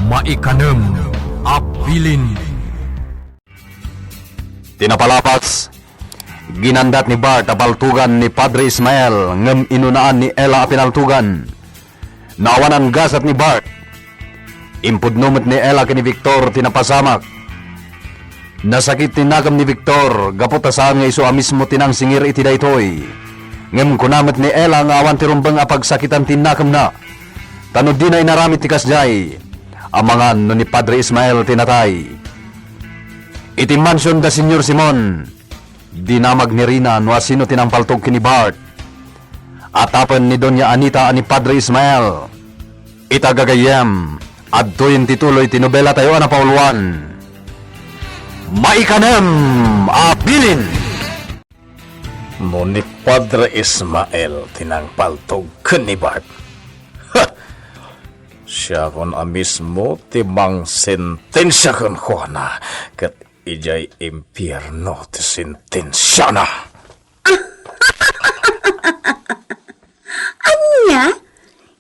Maikanem abilin. Tinapalapas, ginandat ni Bart apaltugan ni Padre Ismael ngem inunaan ni Ella apinaltugan. Naawanan gasat ni Bart. Impudnumet ni Ella kini Victor tinapasamak. Nasakit tinagam ni Victor gapot asaan nga iso mismo tinang singir iti daytoy. Ngem kunamet ni Ella nga awan ti rumbeng apagsakitan tinakam na. Tano di na inaramit ti kasjay. Amangan no ni Padre Ismael tinatay. Iti mansion da Senyor Simon, dinamag ni Rina no asino tinampaltog kini Bart. Atapan ni Doña Anita ani Padre Ismael. Itagagayam, adtoyin tituloy tinobela tayo na pauluan. Maikanem abilin! No ni Padre Ismael tinangpaltog kini Bart. Siya kon amismo timang sentensya kon ko na kat ijay impyerno ti sentensya na. Anya?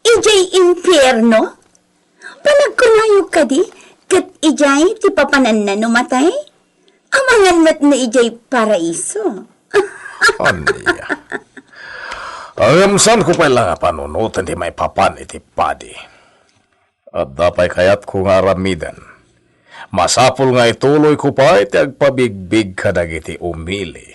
Ijay impyerno? Panagkunayog ka di? Kat ijay ti papanan na numatay? Amangan mat na ijay paraiso. Anya. Saan ko pala nga panunutan di may papan iti padi. At dapay kayat ko nga ramidan. Masapul nga ituloy ko pa iti agpabigbig ka dagiti umili.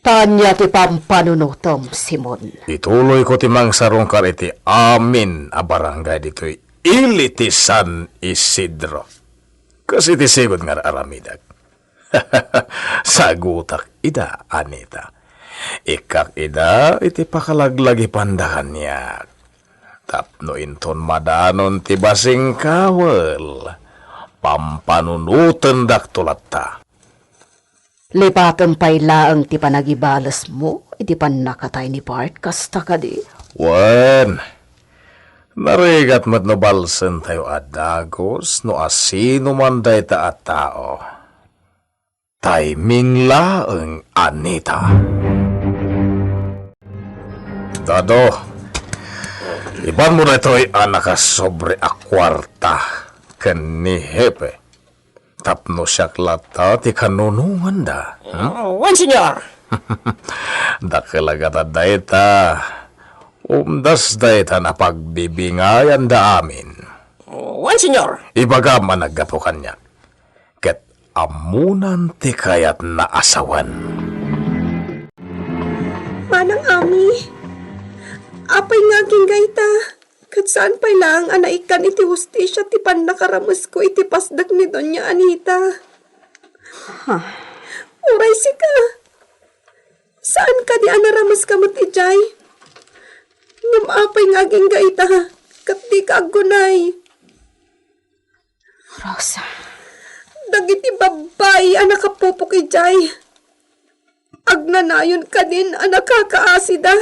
Tanya ti pampanunutom, Simon. Ituloy ko ti mangsarong kar iti amin a barangay dito'y iliti San Isidro. Kasi ti sigod nga aramidag. Sagutak ida, Anita. Ikak ida iti pakalaglagi pandakan niya. Tapno inton madanon ti basing kawel. Pampanunutan dak tulata. Lipatan pa'y laang ti panagibalas mo, iti panakatay ni Bart, kasta ka di. Wen, narigat mat no balsen tayo adagos no asino man day ta at tao. Timing laang, Anita. Dado, iban mo na ito'y anaka sobre a kwarta ken ni Hepe. Tapno siyak lata ti kanunungan da. Wan, senyor. Dakilagata dayta. Umdas dayta na pagbibingayan da amin. Wan, senyor. Ibaga managapukan niya. Ket amunan ti kayat na asawan. Manang ami, apay nga gingayta, kat saan pa'y lang anaikan iti hustisya ti panakaramas ko iti pasdak ni Doña Anita. Uray si ka. Saan ka di anaramas ka matijay? Ngam apay nga gingayta, kat di ka agunay. Rosa. Dagiti babay anak kapupok ijay. Agnanayon ka din anak kakaasida.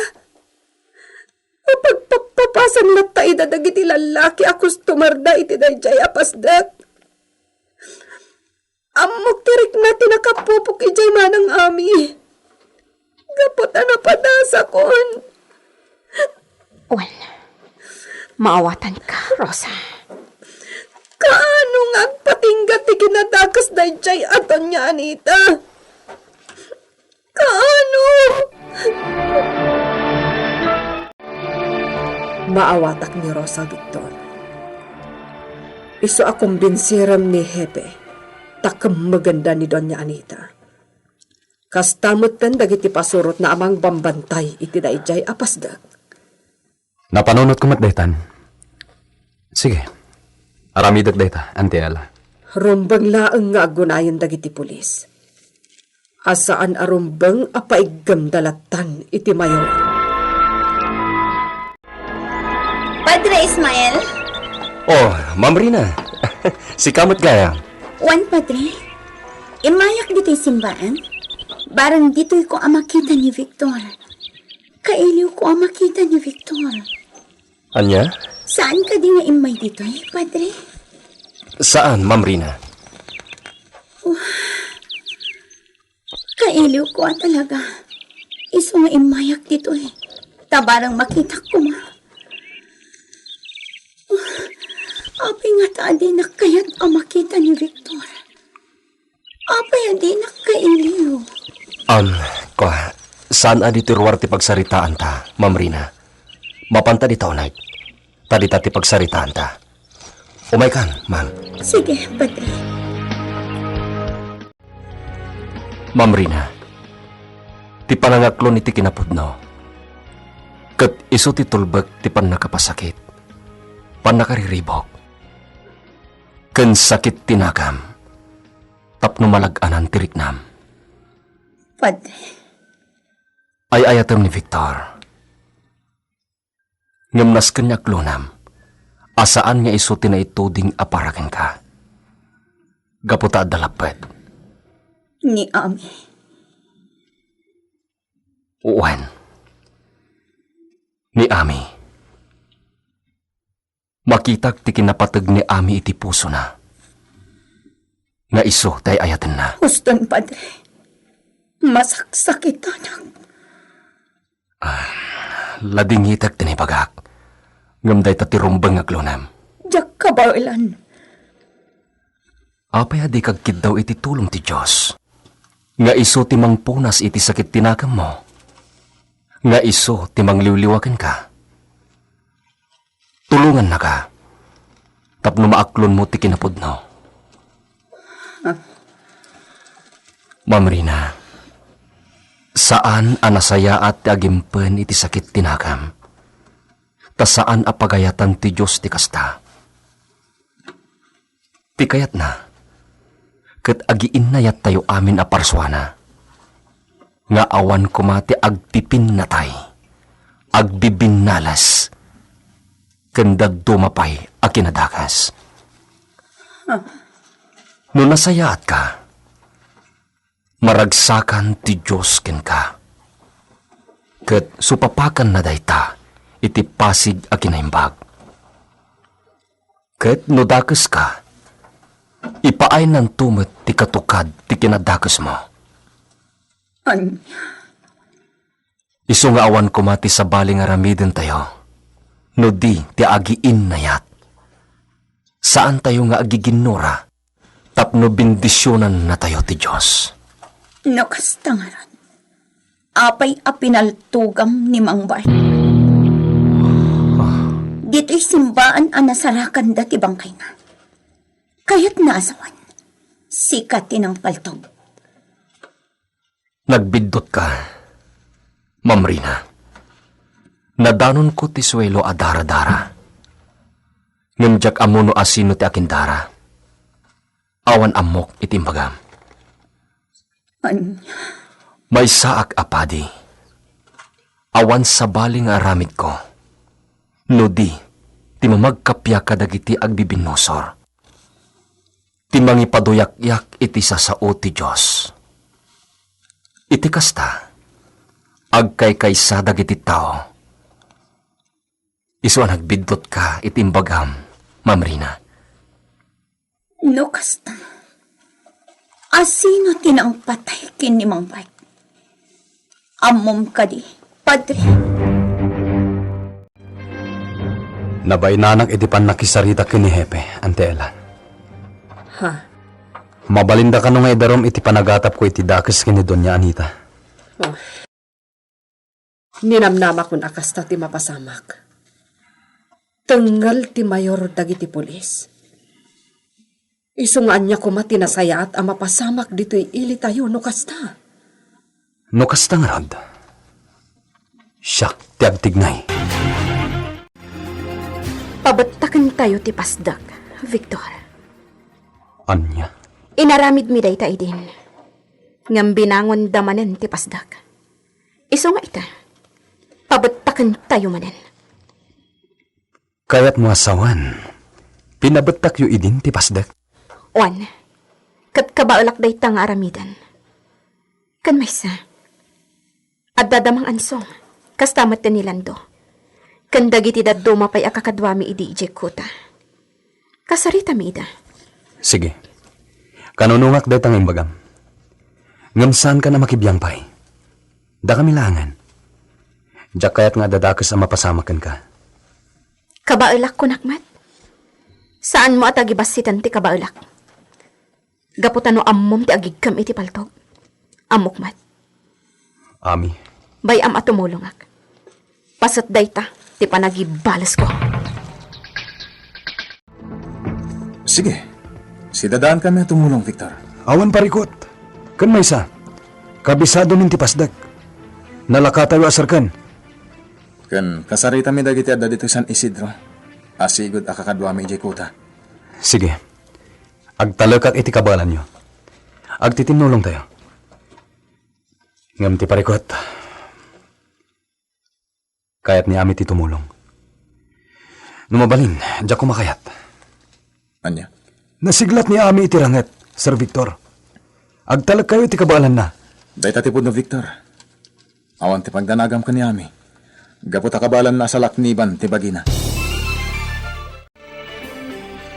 Pagpapapasan na tayo dagiti lalaki akustumar da iti dayjay apasdak. Amok tirik na tinakapupok ijay manang ami. Gapot na padasa kon. Well, maawatan ka, Rosa. Kaano nga patinggat ti kinadakas dayjay aton niya, Anita? Kaano? Maawatak ni Rosa Victor. Iso akong binsiram ni Hepe, takam maganda ni Doña Anita. Kastamot kan dagiti pasurot na amang bambantay iti dayjay apasdag. Napanunot ko mat daytan. Sige, aramidak dayta, Auntie Ella. Rumbang laang nga agunayan dagiti pulis. Asaan arumbang apaigam dalatan iti mayor. Padre Ismael? Oh, Ma'am Rina. Si kamot gaya. Wan, Padre. Imayak dito'y simbaan. Barang dito'y ko ang makita ni Victor. Kailiw ko ang makita ni Victor. Anya? Saan ka di nga imay dito'y, Padre? Saan, Ma'am Rina? Kailiw ko talaga. Iso nga imayak dito'y. Tabarang makita ko ma. Apay nga ta adi na kayat ang makita ni Victor. Apay adi na kailiw. Saan adi tiruar ti pagsaritaan ta, Ma'am Rina? Mapanta di taonay. Tadi ti pagsaritaan ta. Umay kan, ma'am. Sige, Padre. Ma'am Rina, ti panangaklo ni ti kinapudno. Kat iso ti tulbag ti pan nakapasakit. Pan nakariribok. Ken sakit tinakam. Tapno malaganan ti riknam. Padre. Ay ayatem ni Victor. Ngamnas kanyak lunam. Asaan nga iso tinaituding aparakan ka. Gaputa dalapet. Ni Ami. Uwan. Ni Ami. Makitag ti kinapatag ni Ami iti puso na. Nga iso tay ayaten na. Huston, Padre. Masaksakitan ang Ladingitag tinipagak. Ngamday tatirumbang aglunam. Diyak kabawilan. Apay adi kagkid daw iti tulong ti Diyos. Nga iso ti mangpunas iti sakit tinakam mo. Nga iso ti mangliwliwakan ka. Tulungan na ka. Tapno maaklon mo ti kinapudno. Ma'am Rina, saan anasaya at ti agimpen iti sakit tinakam? Ta saan apagayatan ti Diyos ti kasta? Ti kayat na, ket agiin na yat tayo amin a parswana. Nga awan kumati agpipin natay, agbibinalas, kendad dumapay a kinadakas. No nasayaat ka, maragsakan ti Diyos ken ka. Ket supapakan na dayta, iti pasig a kinaimbag. Ket no dakes ka, ipaay ng tumet ti katukad ti kinadakes mo. Anya. Isu nga awan kumati sa baling aramiden tayo, no di ti agiin na yat. Saan tayo nga agiginura, tapno bindisyonan na tayo ti Diyos. No kastangaran. Apay a pinaltugam ni Mang Bart. Dito'y simbaan a nasarakan dati bangkay na. Kaya't naasawan. Sikat tinang paltog. Nagbidot ka, Ma'am Rina. Nadanon ko ti suelo a dara-dara. Ngamjak amuno asino ti akindara. Awan amok itimbagam. Anya. May saak apadi. Awan sa baling aramid ko. No di, ti mamagkapya kadagiti agbibinosor. Ti mangipaduyak-yak iti sasao ti Diyos. Iti kasta, agkay-kaysa dagiti tao. Isu nagbidot ka itimbagam, Ma'am Rina. No kasta. Asino tinang patay kin ni Mang Bart? Amom kadi, Padre. Nabainanak iti pan nakisarita kini Hepe, Ante Ella. Ha? Mabalinda ka nung idarom iti panagatap ko iti dakes kini Doña Anita. Oh. Ninamnama kun akasta ti mapasamak. Tenggal ti mayor dagiti pulis. Isungaan niya kumati na saya at ang mapasamak dito'y ili tayo no kasta. No kastang rod. Siyak ti agtignay. Pabatakan tayo ti pasdak, Victor. Anya? Inaramid mi day tayo din. Ngam binangon damanen ti pasdak. Iso nga ita. Pabatakan tayo manen. Kaya't mo asawan. Pinabatak yu idin ti pasdak. Juan, kat kabaulak day ta nga aramidan. Kan maysa. At dadamang ansong, kastamat na nilando. Kan dagiti daddo mapay akakadwami idi ijek kuta. Kasarita mi ida. Sige. Kanunungak day tang imbagam. Ngamsan ka na makibiyang pay. Da kami langan. Diyak kaya't nga dadakas ang mapasamakan ka. Kabaulak ko nakmat. Saan mo at agibasitan ti kabaulak? Gaputan no ammom ti agigkam iti paltog. Amokmat. Ami, Bayam at tumulongak. Pasat dayta, ti panagibalas ko. Sige. Si dadaan kami at tumulong, Victor. Awan parikot. Kan may isa. Kabisado nin ti pasdag. Nalaka tayo asarkan. Kan kasarita mi dagiti adda dito San Isidro. Asigod akakadwa mi ijay kuta. sige. Agtalakak iti kabalan nyo. Agtitinulong tayo. Ngam ti parikot. Kayat ni Ami ti tumulong. Numabalin, diya kumakayat. Anya? Nasiglat ni Ami iti ranget, Sir Victor. Agtalag kayo ti kabalan na. Dahita tipod no, Victor. Awan ti pagdanagam ka ni Ami. Gapot akabalan na sa lakniban ti bagina.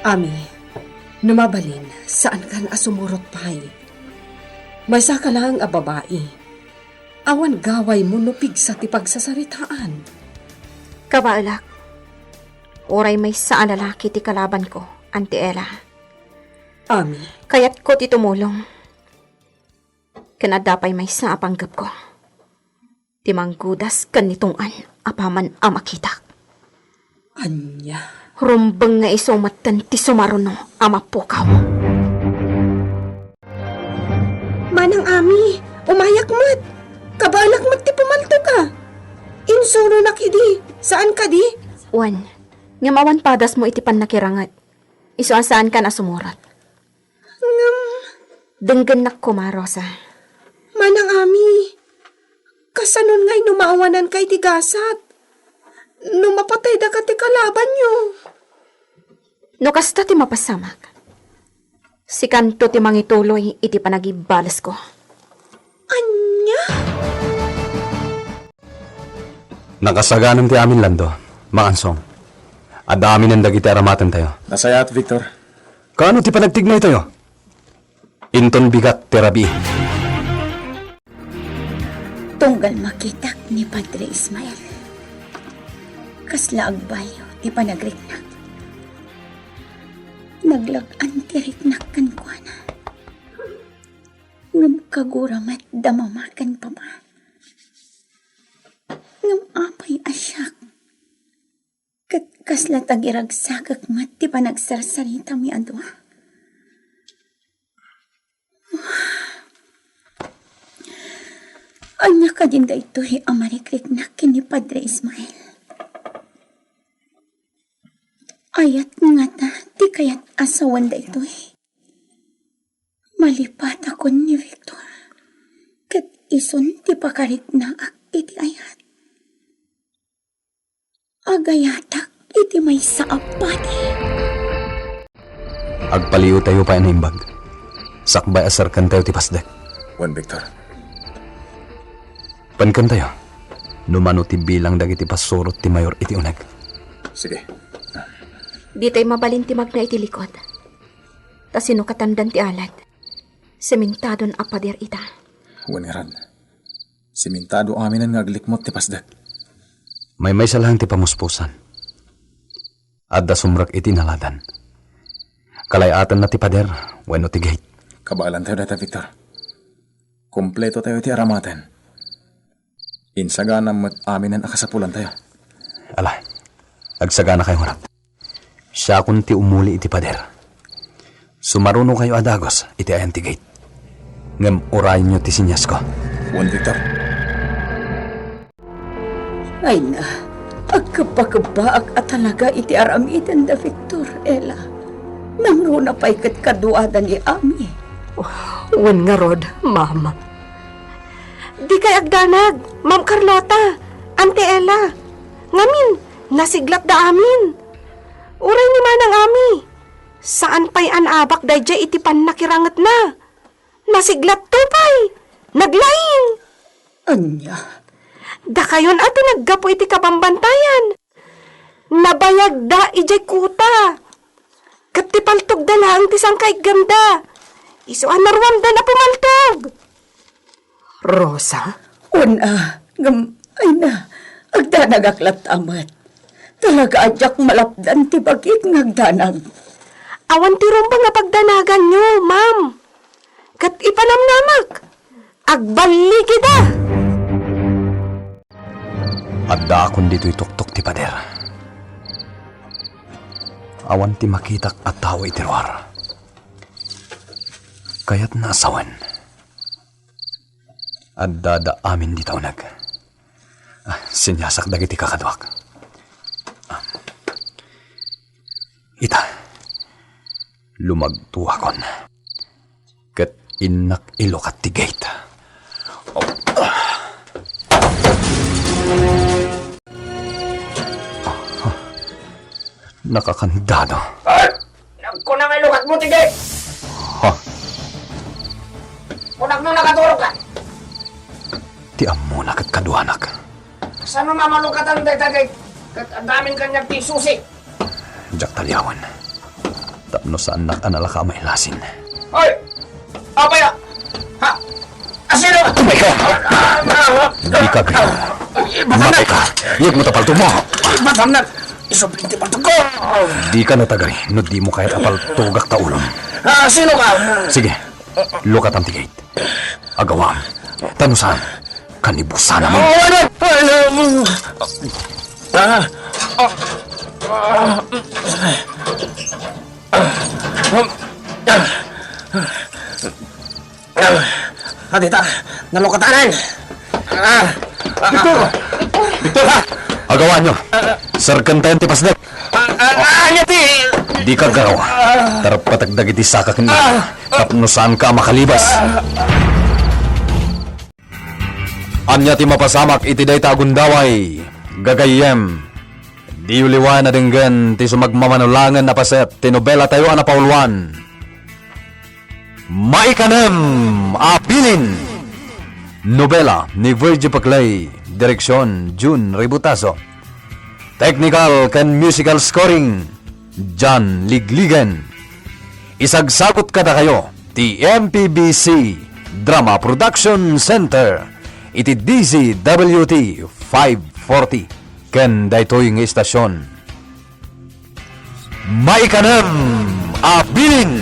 Ami, numabalin, saan ka na asumurot pay? May saka lang a babae. Awan gaway mo nupig sa ti pagsasaritaan. Kabaulak. Oray may saan lalaki ti kalaban ko, Auntie Ella. Ami, Kayat ko ti tumulong. Kanadapay may sa apanggap ko. Timanggudas kanitungan apaman amakitak. anya. Rumbang nga isumatan ti sumaruno amapukaw. Manang Ami, umayak mat. Kabalak mat ti pumalto ka. Insuro na kidi. Saan ka di? Wan, nga mawan padas mo iti pan nakirangat. Isuasaan ka na sumurat. Denggan nak ko, Marosa. Manang Ami, kasanon nga'y numaawanan kay ti gasat. Numapatay da ka ti kalaban nyo. No kasta ti mapasamak. Si kanto ti mangituloy iti panagibalas ko. Anya? Nakasaganan ti amin lando, maansong. At amin ang dagiti aramatan tayo. Nasaya at Victor. Kaano ti panagtignay tayo? Inton bigat terabi. Tunggal makitak ni Padre Ismael. Kasla agbayo ti panagriknak. Naglagan ti riknak kan kuana. Ngam kaguramat damamakan pa ba? Ngam apay asyak. Kat kasla tagiragsagak mat ti panagsarsarita mi adwa. Anya ka din da ito'y amarikrik kini Padre Ismael. Ayat nga ta, di kayat asawan da ito'y. Malipat ako ni Victor. Kat ison ti pakarit na ak iti ayat. Agayatak iti may saapati. Agpaliw tayo pa inimbag. Sakbay asarkan tayo ti pasdek. Juan Victor. Pankan tayo. Numano ti bilang dagiti pasurot ti mayor iti uneg. Sige. Di tayo mabalin ti magna iti likod. Ta sino katandan ti alat. Semintadon apader ita. Juan Iran. Simintado amin ang ngaglikmot ti pasdak. May salang ti pamuspusan. Adda sumrak iti naladan. Kalayatan na ti pader, weno ti gate. Kabalan tayo data, Victor. Kompleto tayo ti aramatan. Insagana mat amin ang akasapulan tayo. Ala, agsagana kayo harap. Siya kun ti umuli iti pader. Sumaruno kayo adagos iti ayan ti gate. Ngam orayin nyo ti sinyas ko. Juan Victor. Ay na, agkapagabaak at talaga iti aramidan da Victor, Ella. Namruna pa ikat kaduadan ni Ami. Wan nga rod, mama. Di kay agdanag, Ma'am Carlota, Auntie Ella. Ngamin, nasiglat da amin. Uray ni manang Ami. Saan pa'y anabak da jay iti pan nakirangat na? Nasiglat to pa'y. Naglaing. Anya? Da kayon ati naggapo iti kabambantayan. Nabayag da ijay kuta. Kat ti paltog da lang ti sangkay ganda. Isuan narwam da na pumaltog. Rosa? Una, ay na, agdanag aklat amat. Talaga adyak malapdan ti bagit ngagdanag. Awan tirong ba nga pagdanagan nyo, ma'am? Kat ipanamnamak. Agbali kita. Adda akon dito'y tuktok ti pader. Awan ti makitak at tao itiruar. Kaya't nasawan. Adda da amin di taunag. Sinyasak dagiti kakadwak. Ita. Lumagtuwa kon. Kat inak ilokat ti gate. Nakakandado. Kunang ilukat mo, tigay! Ha? Kunang nung nakatulog ka! Ti amuna kat kaduanak. Saan mo mamalukatan tayo, tagay? Ang daming kanyang tisusi. Jak talyawan. Tapno sa anak analaka may lasin. Hoy! Apaya! Ha? Asino ka? Tumay ka! Di ka gaya. Matay ka. Iyag mo tapal tumo. Batam na! Isublinti pa ko! Di ka natagay. No di mo kahit apal tugak taulong. Sino ka? Sige. Lukat ang tigate. Agawam. Tanusan. Kanibusan naman. Hadita! Nalukatanan! Victor! Victor ha! Agawan nyo. Sarkantayan ti pasdek. Anyati! Di ka garaw. Tarapatagdag iti sakak ni. Tapno saan ka makalibas. Anya ti mapasamak iti dayta agundaway. Gagayem. Di uliwan na dinggan ti sumagmamanulangan na paset. Ti nobela tayo na pauluan. Maikanem Apilin. Nobela ni Virgil Paclay. Direksyon June Ributaso. Technical and musical scoring John Ligligan. Isagsagot kada kayo ti MPBC Drama Production Center iti DZWT 540 ken daytoy nga istasyon. Maikanem Abilin.